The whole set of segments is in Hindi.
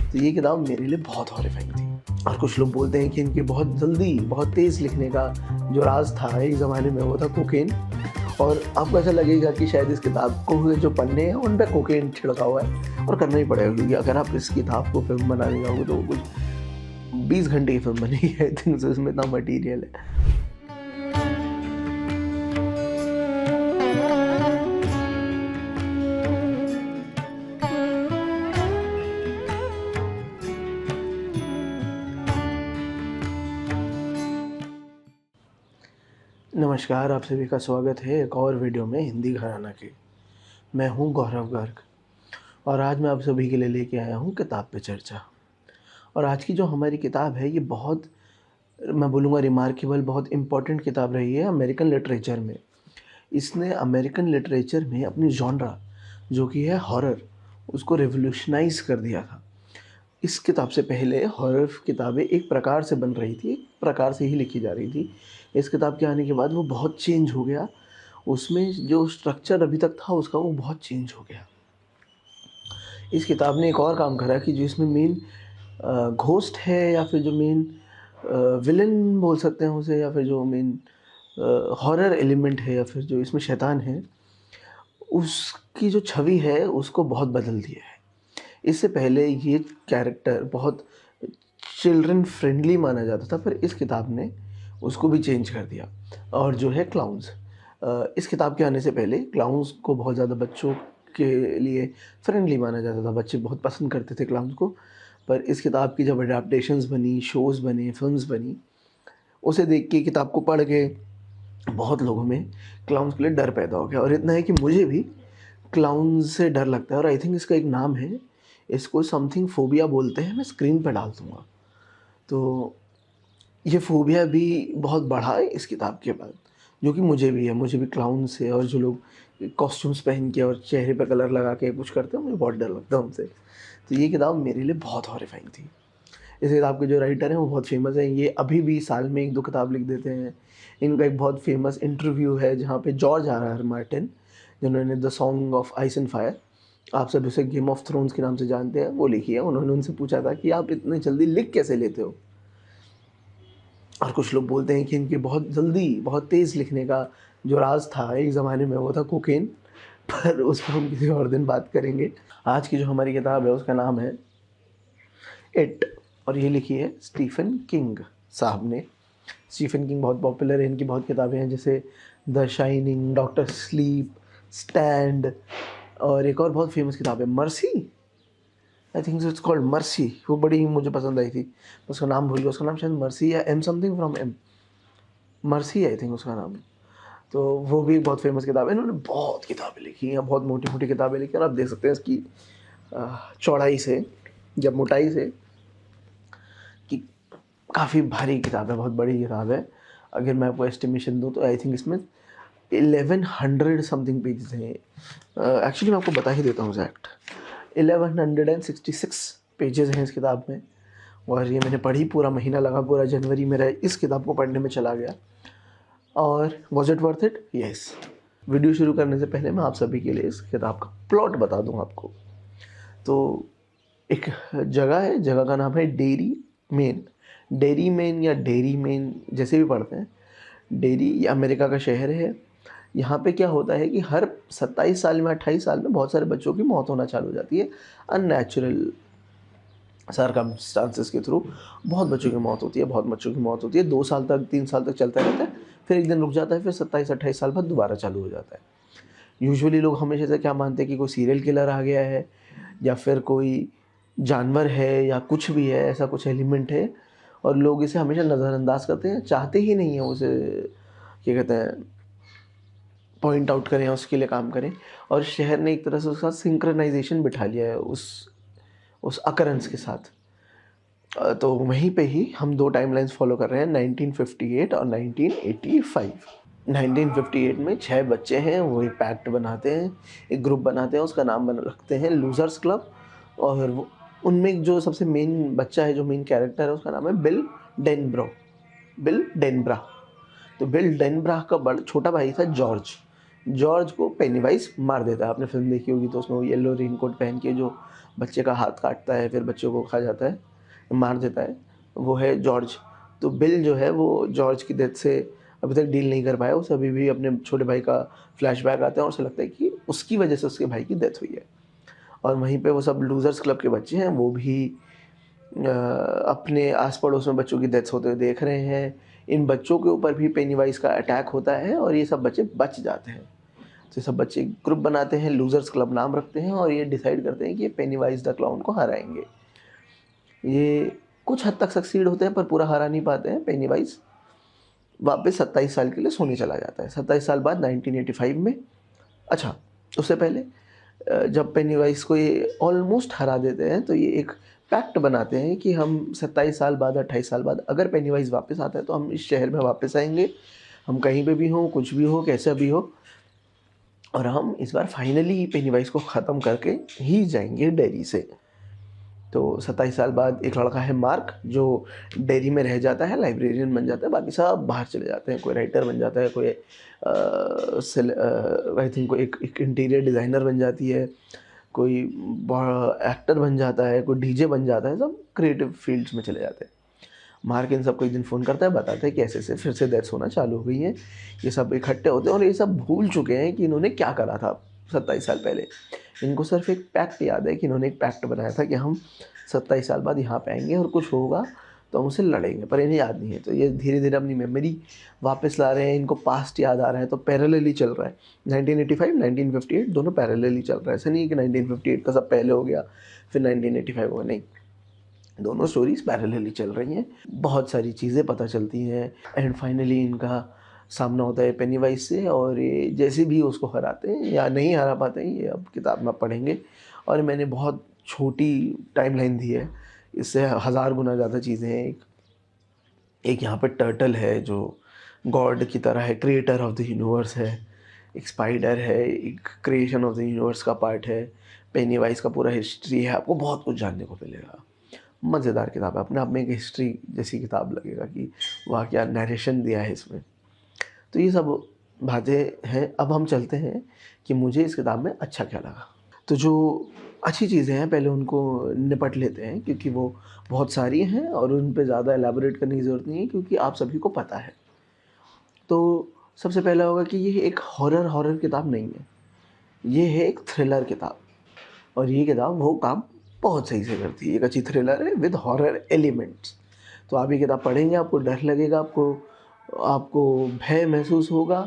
तो ये किताब मेरे लिए बहुत हॉरिफाइंग थी। और कुछ लोग बोलते हैं कि इनके बहुत जल्दी, बहुत तेज़ लिखने का जो राज था एक ज़माने में, वो था कोकेन। और आपको ऐसा लगेगा कि शायद इस किताब को जो पन्ने हैं उन पे कोकेन छिड़का हुआ है, और करना ही पड़ेगा, क्योंकि अगर आप इस किताब को फिल्म बनाने जाओगे तो कुछ 20 घंटे की फिल्म बनेगी आई थिंक, इसमें इतना मटीरियल है। नमस्कार, आप सभी का स्वागत है एक और वीडियो में हिंदी घराना के। मैं हूं गौरव गर्ग, और आज मैं आप सभी के लिए लेके आया हूं किताब पे चर्चा। और आज की जो हमारी किताब है ये बहुत, मैं बोलूँगा रिमार्केबल, बहुत इम्पोर्टेंट किताब रही है अमेरिकन लिटरेचर में। इसने अमेरिकन लिटरेचर में अपनी जॉनरा जो कि है हॉरर, उसको रिवोल्यूशनाइज़ कर दिया था। इस किताब से पहले हॉरर किताबें एक प्रकार से बन रही थी, एक प्रकार से ही लिखी जा रही थी। इस किताब के आने के बाद वो बहुत चेंज हो गया, उसमें जो स्ट्रक्चर अभी तक था उसका वो बहुत चेंज हो गया। इस किताब ने एक और काम करा कि जो इसमें मेन घोस्ट है, या फिर जो मेन विलन बोल सकते हैं उसे, या फिर जो मेन हॉरर एलिमेंट है, या फिर जो इसमें शैतान है, उसकी जो छवि है उसको बहुत बदल दिया है। इससे पहले ये कैरेक्टर बहुत चिल्ड्रन फ्रेंडली माना जाता था, पर इस किताब ने उसको भी चेंज कर दिया। और जो है क्लाउन्स, इस किताब के आने से पहले क्लाउन्स को बहुत ज़्यादा बच्चों के लिए फ्रेंडली माना जाता था, बच्चे बहुत पसंद करते थे क्लाउन्स को। पर इस किताब की जब अडेप्टेशंस बनी, शोज़ बने, फिल्म्स बनी, उसे देख के, किताब को पढ़ के बहुत लोगों में क्लाउन्स के लिए डर पैदा हो गया। और इतना है कि मुझे भी क्लाउन से डर लगता है, और आई थिंक इसका एक नाम है, इसको समथिंग फोबिया बोलते हैं। मैं स्क्रीन पर डाल दूँगा। तो ये फोबिया भी बहुत बढ़ा है इस किताब के बाद, जो कि मुझे भी है। मुझे भी क्लाउन से, और जो लोग कॉस्ट्यूम्स पहन के और चेहरे पे कलर लगा के कुछ करते हैं, मुझे बहुत डर लगता है उनसे। तो ये किताब मेरे लिए बहुत हॉरिफाइंग थी। इस किताब के जो राइटर हैं वो बहुत फेमस हैं। ये अभी भी साल में 1-2 किताब लिख देते हैं। इनका एक बहुत फेमस इंटरव्यू है जहाँ पे जॉर्ज आर मार्टिन, जिन्होंने the song of ice and fire, आप सब उसे गेम ऑफ थ्रोन्स के नाम से जानते हैं, वो लिखी है। उन्होंने उनसे पूछा था कि आप इतने जल्दी लिख कैसे लेते हो। और कुछ लोग बोलते हैं कि इनके बहुत जल्दी, बहुत तेज़ लिखने का जो राज था एक ज़माने में, वो था कोकेन। पर उस पर हम किसी और दिन बात करेंगे। आज की जो हमारी किताब है उसका नाम है इट, और ये लिखी है स्टीफन किंग साहब ने। स्टीफन किंग बहुत पॉपुलर है, इनकी बहुत किताबें हैं, जैसे the shining, doctor sleep, stand, और एक और बहुत फेमस किताब है mercy, I think it's called mercy. वो बड़ी मुझे पसंद आई थी, उसका नाम भूल गया। उसका नाम शायद मर्सी या M something from M, Mercy I think उसका नाम। तो वो भी बहुत फेमस किताब है। इन्होंने बहुत किताबें लिखी हैं, बहुत मोटी मोटी किताबें लिखी हैं, और आप देख सकते हैं इसकी चौड़ाई से या मोटाई से कि काफ़ी भारी किताब है, बहुत बड़ी किताब है। अगर मैं आपको एस्टिमेशन दूँ तो आई थिंक इसमें 1100 समथिंग पेजेस हैं। एक्चुअली मैं आपको बता ही देता हूँ एग्जैक्ट, 1166 पेजेस हैं इस किताब में। और ये मैंने पढ़ी, पूरा महीना लगा, पूरा जनवरी मेरा इस किताब को पढ़ने में चला गया। और was it worth it? Yes. Video शुरू करने से पहले मैं आप सभी के लिए इस किताब का प्लॉट बता दूँ आपको। तो एक जगह है, जगह का नाम है डेरी मेन। डेरी मेन या डेरी मेन जैसे भी पढ़ते हैं। डेरी ये अमेरिका का शहर है। यहाँ पे क्या होता है कि हर 27 साल में, 28 साल में बहुत सारे बच्चों की मौत होना चालू हो जाती है, अननेचुरल सर्कमस्टांसेस के थ्रू। बहुत बच्चों की मौत होती है, बहुत बच्चों की मौत होती है। 2 साल तक, 3 साल तक चलता रहता है, फिर एक दिन रुक जाता है, फिर 27-28 साल बाद दोबारा चालू हो जाता है। यूजुअली लोग हमेशा से क्या मानते हैं कि कोई सीरियल किलर आ गया है, या फिर कोई जानवर है, या कुछ भी है, ऐसा कुछ एलिमेंट है, और लोग इसे हमेशा नज़रअंदाज करते हैं, चाहते ही नहीं है उसे, क्या कहते हैं, पॉइंट आउट करें, उसके लिए काम करें। और शहर ने एक तरह से उसका सिंक्रोनाइजेशन बिठा लिया है उस अकरेंस के साथ। तो वहीं पे ही हम 2 टाइमलाइंस फॉलो कर रहे हैं, 1958 और 1985। 1958 में 6 बच्चे हैं, वो एक पैक्ट बनाते हैं, एक ग्रुप बनाते हैं, उसका नाम रखते हैं लूज़र्स क्लब। और वो, उनमें जो सबसे मेन बच्चा है, जो मेन कैरेक्टर है, उसका नाम है बिल डेनब्रा। तो बिल डेनब्रा का छोटा भाई था जॉर्ज। जॉर्ज को पेनीवाइज मार देता है। आपने फिल्म देखी होगी तो उसमें वो येलो रेनकोट पहन के जो बच्चे का हाथ काटता है, फिर बच्चों को खा जाता है, मार देता है, वो है जॉर्ज। तो बिल जो है वो जॉर्ज की डेथ से अभी तक डील नहीं कर पाया। उसे अभी भी अपने छोटे भाई का फ्लैशबैक आता है और उसे लगता है कि उसकी वजह से उसके भाई की डेथ हुई है। और वहीं पे वो सब लूज़र्स क्लब के बच्चे हैं, वो भी अपने आस-पड़ोस में बच्चों की डेथ्स होते हुए देख रहे हैं। इन बच्चों के ऊपर भी पेनीवाइज़ का अटैक होता है और ये सब बच्चे बच जाते हैं। तो सब बच्चे ग्रुप बनाते हैं, लूज़र्स क्लब नाम रखते हैं और ये डिसाइड करते हैं कि ये पेनीवाइज़ द क्लाउन को हराएँगे। ये कुछ हद तक सक्सीड होते हैं पर पूरा हरा नहीं पाते हैं। पेनीवाइज़ वापस 27 साल के लिए सोने चला जाता है। 27 साल बाद 1985 में, अच्छा, उससे पहले जब पेनीवाइज़ को ये ऑलमोस्ट हरा देते हैं, तो ये एक पैक्ट बनाते हैं कि हम 27 साल बाद, 28 साल बाद अगर पेनीवाइज़ वापस आता है तो हम इस शहर में वापस आएँगे। हम कहीं पे भी हों, कुछ भी हो, कैसा भी हो, और हम इस बार फाइनली पेनीवाइज़ को ख़त्म करके ही जाएँगे डेरी से। तो 27 साल बाद एक लड़का है मार्क, जो डेरी में रह जाता है, लाइब्रेरियन बन जाता है, बाकी सब बाहर चले जाते हैं। कोई राइटर बन जाता है, कोई आई थिंक कोई एक इंटीरियर डिज़ाइनर बन जाती है, कोई एक्टर बन जाता है, कोई डीजे बन जाता है, सब क्रिएटिव फील्ड्स में चले जाते हैं। मार्क इन सबको एक दिन फ़ोन करता है, बताता है कि ऐसे-ऐसे फिर से डेथ्स होना चालू हो गई हैं। ये सब इकट्ठे होते हैं और ये सब भूल चुके हैं कि इन्होंने क्या करा था 27 साल पहले। इनको सिर्फ़ एक पैक्ट याद है कि इन्होंने एक पैक्ट बनाया था कि हम 27 साल बाद यहाँ पे आएँगे और कुछ होगा तो हम उससे लड़ेंगे, पर इन्हें याद नहीं है। तो ये धीरे-धीरे अपनी मेमोरी वापस ला रहे हैं, इनको पास्ट याद आ रहा है, तो पैरेलली चल रहा है। 1985, 1958 दोनों पैरेलली चल रहा है। ऐसा नहीं है कि 1958 का सब पहले हो गया, फिर 1985 हुआ, नहीं। दोनों स्टोरीज़ पैरेलली चल रही हैं। बहुत सारी चीज़ें पता चलती हैं एंड फाइनली इनका सामना होता है पेनीवाइज़ से और ये जैसे भी उसको हराते हैं या नहीं हरा पाते हैं, ये अब किताब में पढ़ेंगे। और मैंने बहुत छोटी टाइमलाइन दी है, इससे हज़ार गुना ज़्यादा चीज़ें हैं। एक यहाँ पे टर्टल है जो गॉड की तरह है, क्रिएटर ऑफ द यूनिवर्स है। एक स्पाइडर है, एक क्रिएशन ऑफ द यूनिवर्स का पार्ट है। पेनीवाइज़ का पूरा हिस्ट्री है, आपको बहुत कुछ जानने को मिलेगा। मज़ेदार किताब है, अपने आप में एक हिस्ट्री जैसी किताब लगेगा कि वाह क्या नैरेशन दिया है इसमें। तो ये सब बातें हैं। अब हम चलते हैं कि मुझे इस किताब में अच्छा क्या लगा। तो जो अच्छी चीज़ें हैं पहले उनको निपट लेते हैं, क्योंकि वो बहुत सारी हैं और उन पे ज़्यादा एलैबोरेट करने की ज़रूरत नहीं है क्योंकि आप सभी को पता है। तो सबसे पहला होगा कि ये एक हॉरर किताब नहीं है, ये है एक थ्रिलर किताब। और ये किताब वो काम बहुत सही से करती है। एक अच्छी थ्रिलर है विद हॉरर एलिमेंट्स। तो आप ये किताब पढ़ेंगे, आपको डर लगेगा, आपको आपको भय महसूस होगा।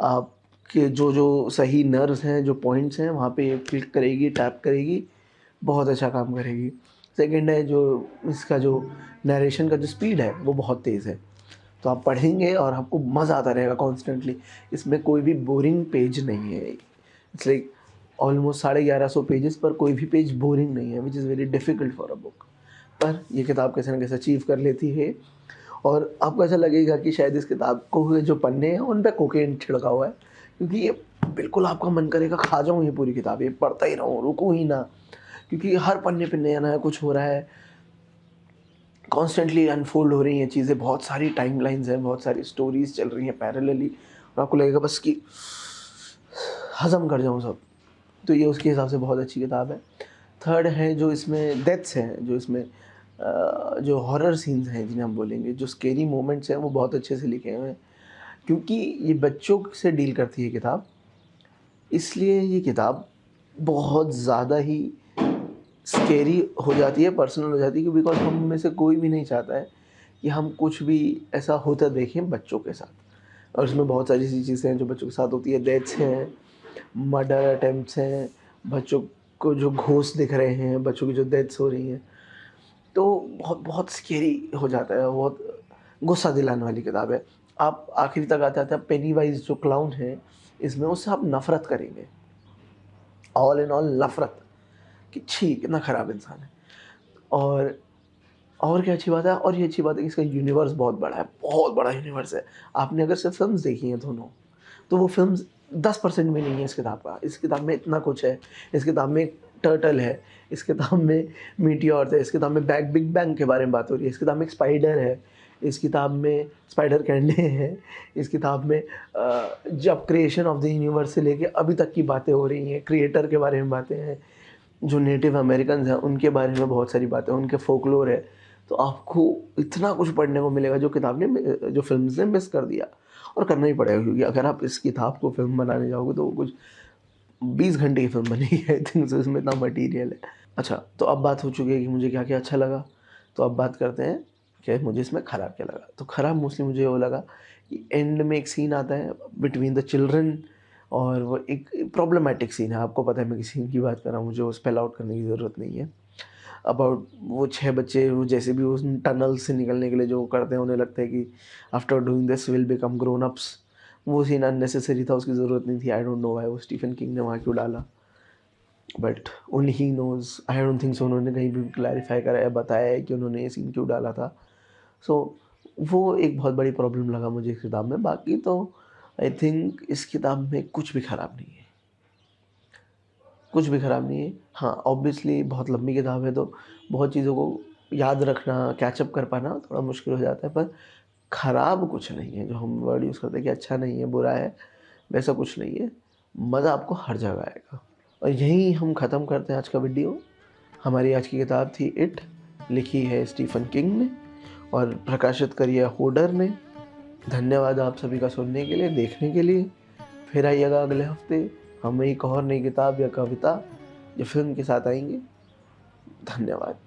आपके जो सही नर्व्स हैं, जो पॉइंट्स हैं, वहाँ पे ये क्लिक करेगी, टैप करेगी, बहुत अच्छा काम करेगी। सेकंड है जो इसका जो नरेशन का जो स्पीड है वो बहुत तेज़ है। तो आप पढ़ेंगे और आपको मज़ा आता रहेगा कॉन्स्टेंटली। इसमें कोई भी बोरिंग पेज नहीं है। इट्स लाइक ऑलमोस्ट 1150 पेजेस पर कोई भी पेज बोरिंग नहीं है, which is very difficult for a book. पर ये किताब कैसे न कैसे अचीव कर लेती है और आपको ऐसा लगेगा कि शायद इस किताब को जो पन्ने हैं उन पे कोकेन छिड़का हुआ है, क्योंकि ये बिल्कुल आपका मन करेगा खा जाऊँ ये पूरी किताब, ये पढ़ता ही रहूँ, रुकूँ ही ना, क्योंकि हर पन्ने पे नया-नया कुछ हो रहा है। कॉन्स्टेंटली अनफोल्ड हो रही हैं चीज़ें, बहुत सारी टाइमलाइन्स हैं, बहुत सारी स्टोरीज़ चल रही हैं पैरेलली और आपको लगेगा बस कि हज़म कर जाऊँ सब। तो ये उसके हिसाब से बहुत अच्छी किताब है। थर्ड है जो इसमें डेथ्स हैं, जो इसमें जो हॉरर सीन्स हैं जिन्हें हम बोलेंगे, जो स्केरी मोमेंट्स हैं वो बहुत अच्छे से लिखे हुए हैं। क्योंकि ये बच्चों से डील करती है किताब, इसलिए ये किताब बहुत ज़्यादा ही स्केरी हो जाती है, पर्सनल हो जाती है, बिकॉज़ हम में से कोई भी नहीं चाहता है कि हम कुछ भी ऐसा होता देखें बच्चों के साथ। और इसमें बहुत सारी ऐसी चीज़ें हैं जो बच्चों के साथ होती है, डेथ्स हैं, मर्डर अटेम्प्ट्स हैं, बच्चों को जो घोस्ट दिख रहे हैं, बच्चों की जो डेथ्स हो रही हैं, तो बहुत बहुत स्केरी हो जाता है, बहुत गुस्सा दिलाने वाली किताब है। आप आखिरी तक आते-आते आप पेनीवाइज़ जो क्लाउन है, इसमें उससे आप नफ़रत करेंगे। ऑल इन ऑल नफ़रत कि छी! कितना ख़राब इंसान है। और क्या अच्छी बात है, और ये अच्छी बात है कि इसका यूनिवर्स बहुत बड़ा है, बहुत बड़ा यूनिवर्स है। आपने अगर सिर्फ़ फ़िल्म्स देखी हैं दोनों, तो वो फ़िल्म्स 10% भी नहीं है इस किताब का। इस किताब में इतना कुछ है। इस किताब में एक टर्टल है, इस किताब में मीटियोर्स है, इस किताब में बिग बैंग के बारे में बात हो रही है, इस किताब में एक स्पाइडर है, इस किताब में स्पाइडर कैंडे हैं, इस किताब में जब क्रिएशन ऑफ द यूनिवर्स से लेके अभी तक की बातें हो रही हैं, क्रिएटर के बारे में बातें हैं। जो नेटिव अमेरिकन्स हैं उनके बारे में बहुत सारी बातें, उनके फ़ोकलोर है, तो आपको इतना कुछ पढ़ने को मिलेगा जो किताब ने जो फ़िल्म्स ने मिस कर दिया। और करना ही पड़ेगा, क्योंकि अगर आप इस किताब को फ़िल्म बनाने जाओगे तो वो कुछ 20 घंटे की फ़िल्म बनेगी आई थिंक सो, इसमें इतना मटीरियल है। अच्छा, तो अब बात हो चुकी है कि मुझे क्या-क्या अच्छा लगा, तो अब बात करते हैं कि मुझे इसमें ख़राब क्या लगा। तो ख़राब मोस्टली मुझे वो लगा कि एंड में एक सीन आता है बिटवीन द चिल्ड्रन, और वो एक प्रॉब्लमैटिक सीन है। आपको पता है मैं किस सीन की बात कर रहा हूँ, मुझे वो स्पेल आउट करने की ज़रूरत नहीं है। अबाउट वो 6 बच्चे, वो जैसे भी उस टनल से निकलने के लिए जो करते हैं, उन्हें लगता है कि after doing this will become grown ups. वो सीन अननेसेसरी था, उसकी ज़रूरत नहीं थी। आई डोंट नो व्हाई वो स्टीफन किंग ने वहाँ क्यों डाला, but only he knows. I don't think so उन्होंने कहीं भी क्लैरिफ़ाई करा या बताया है कि उन्होंने ये सीन क्यों डाला था। सो वो एक बहुत बड़ी प्रॉब्लम लगा मुझे इस किताब में। बाकी तो आई थिंक इस किताब में कुछ भी ख़राब नहीं है, कुछ भी ख़राब नहीं है। हाँ, ऑब्वियसली बहुत लंबी किताब है तो बहुत चीज़ों को याद रखना, कैचअप कर पाना थोड़ा मुश्किल हो जाता है, पर ख़राब कुछ नहीं है। जो हम वर्ड यूज़ करते हैं कि अच्छा नहीं है, बुरा है, वैसा कुछ नहीं है। मज़ा आपको हर जगह आएगा। और यहीं हम ख़त्म करते हैं आज का वीडियो। हमारी आज की किताब थी इट, लिखी है स्टीफन किंग ने और प्रकाशित करी है होडर ने। धन्यवाद आप सभी का सुनने के लिए, देखने के लिए। फिर आइएगा अगले हफ्ते, हम एक और नई किताब या कविता या फ़िल्म के साथ आएँगे। धन्यवाद।